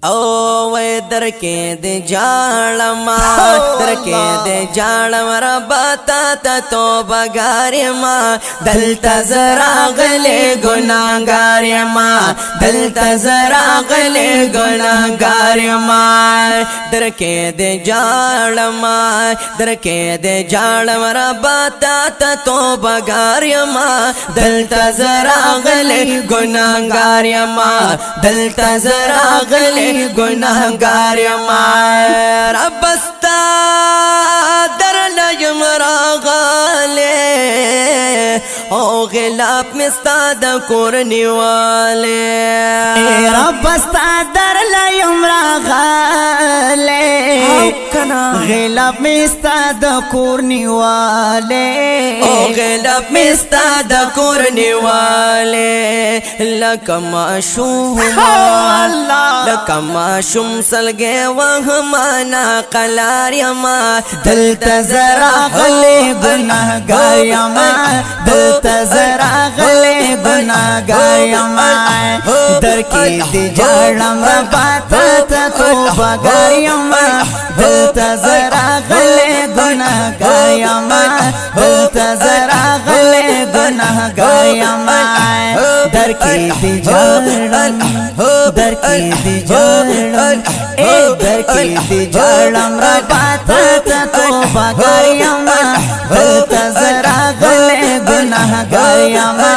او وی درکې د جاړم درکې د جاړم ربا تا توبه ګارما دلته زراغلې ګناګارما دلته زراغلې ګناګارما درکې د جاړم درکې د جاړم ربا تا توبه ګارما دلته زراغلې ګناګارما دلته زراغلې गुनाहगार रबस्ता दर लयम रागाले ओ गिलाप मिस्ता द कोरनी वाले रबस्ता दर लयम रागाले गिलाप मिस्ता द कोरनी वाले ओ गिलाप मिस्ता द कोरनी वाले लकमा शुमा लकमा शुम सलगे वहमाना कलार यमा दलता जरा गले गुनाहगार यमा दलता जरा गले गुनाहगार यमा दर की दिजाड़म बाता तो बगार यमा दलता जरा गले गुनाहगार यमा दलता जरा गले गुनाहगार यमा दर की दिजाड़म दर की दिजाड़म दर की दिजाड़म बाता तो बगार यमा दलता जरा गले गुनाहगार यमा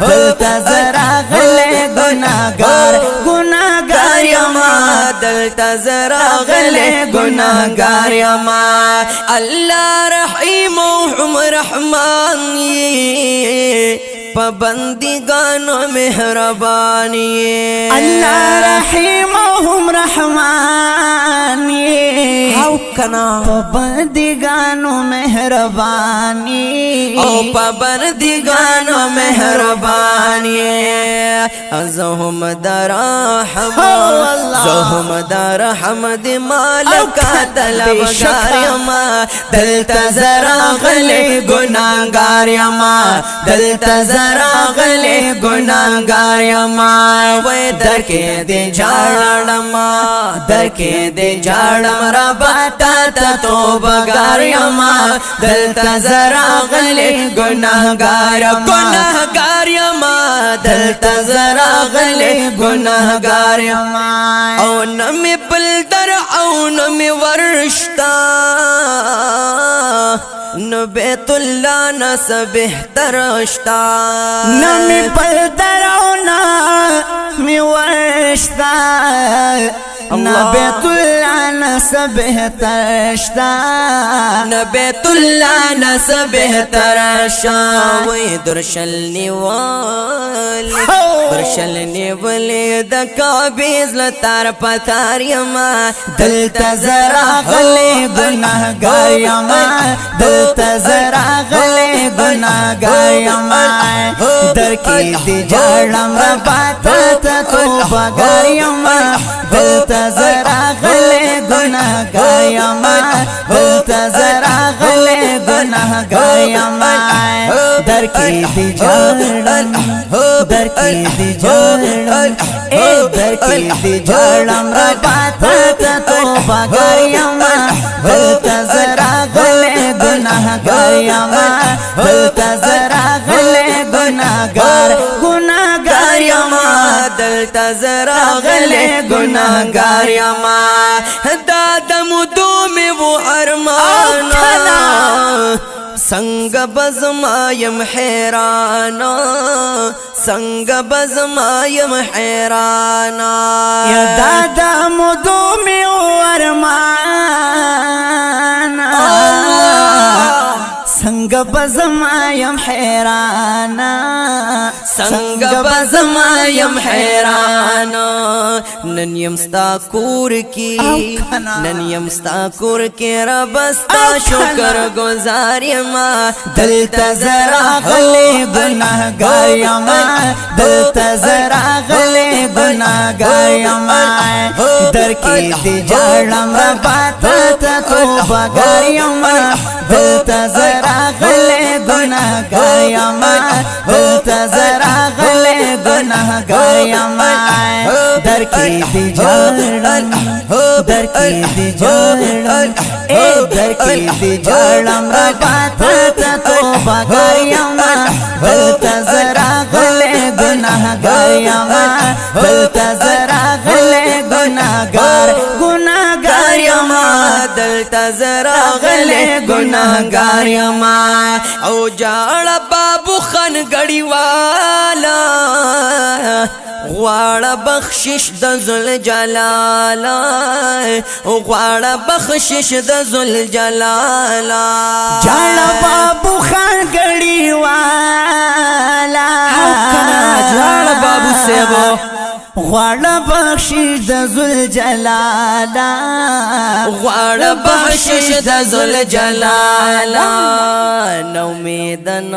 दलता जरा गले गुनाहगार गुनाहगार यमा दलता जरा गले गुनाहगार यमा अल्लाह रहीम रहमान पाबंदीगानो मेहरबानी अल्लाह रहीम रहमान पाबंदीगानो मेहरबानी ओ पाबंदीगानो मेहरबानी ज़हुम दरहम ज़हुम दरहम दि मालिका तलबगार यमा दलता जरा गले गुनाहगार यमा दलता जरा गले गुनाहगार यमा वे दरके दे झाड़मा दरके दे झाड़म रबा ता तौबगार यमा दलता जरा गले गुनाहगार गुनाहगार यमा दलता जरा गले गुनाहगार यमा औ नमी बलदर औ नमी वर्षता न बैतुल्ला न बेहतरश्ता नमी बलदर औ नमी वर्षता न बैतुल्ला न बेहतरश्ता न बैतुल्ला न बेहतरश्ता वही दुर्शलनी वाले दुर्शलनी वाले द काबीज लतार पतार यमा दलता जरा गले गुनाहगार यमा दलता जरा गले गुनाहगार यमा दर की दिजाड़म बाता तो बगार यमा दलता जरा गले गुनाहगार यमा दलता जरा गले गुनाहगार यमा दर की दिजाड़म दर की दिजाड़म दर की दिजाड़म बाता तो बगार यमा दलता जरा गले गुनाहगार यमा दलता जरा गले गुनाहगार गुनाहगार यमा दलता जरा गले गुनाहगार यमा दादम दो में वो अरमाना संग बज़मायम हैराना संग बज़मायम हैराना या दादा मुदो में अरमाना संग बज़मायम हैराना संग बज़मायम हैराना ननियम स्ताकुर की ननियम स्ताकुर के रबस्ता शुक्र गुजार यमा दलता जरा गले गुनाहगार यमा दलता जरा गले गुनाहगार यमा दर की दिजाड़म बाता तो बगार यमा दलता जरा गले गुनाहगार यमा दलता जरा गले गुनाहगार यमा दर की दी जाड़म दर की दी जाड़म ए दर की दी जाड़म बात तो बगार यमा बलता जरा गले गुनाहगार यमा बलता जरा गले गुनाहगार गुनाहगार यमा दलता जरा गले गुनाहगार यमा ओ जाड़ा बाबू खन गड़ी वाला غواړه بخشش د ذل جلالا غواړه بخشش د ذل جلالا جاړه بابو خان غړي والا جاړه بابو سیبو غواړه بخشش د ذل جلالا غواړه بخشش د ذل جلالا نو میدن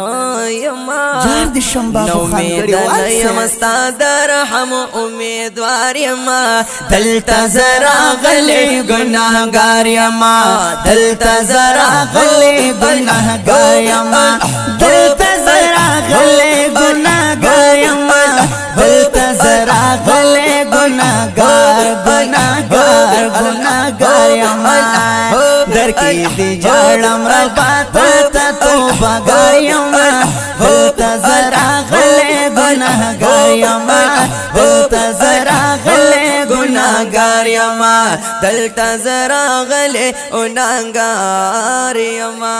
یما جار دي شم بابو خان غړي والا یم استاد رحم امیدوار یما دلتا زرا غلې ګناهګار یما دلتا زرا غلې ګناهګار یما دلتا زرا غلې ګناهګار یما دلتا زرا غلې ګناهګار ګناهګار ګناهګار یما در کې دي جړم ربا ته توبه ګار یما دلتا زرا غلې ګناهګار یما دلتا زرا غلې گناہگار یما دلتا زرا غلے گناہگار یما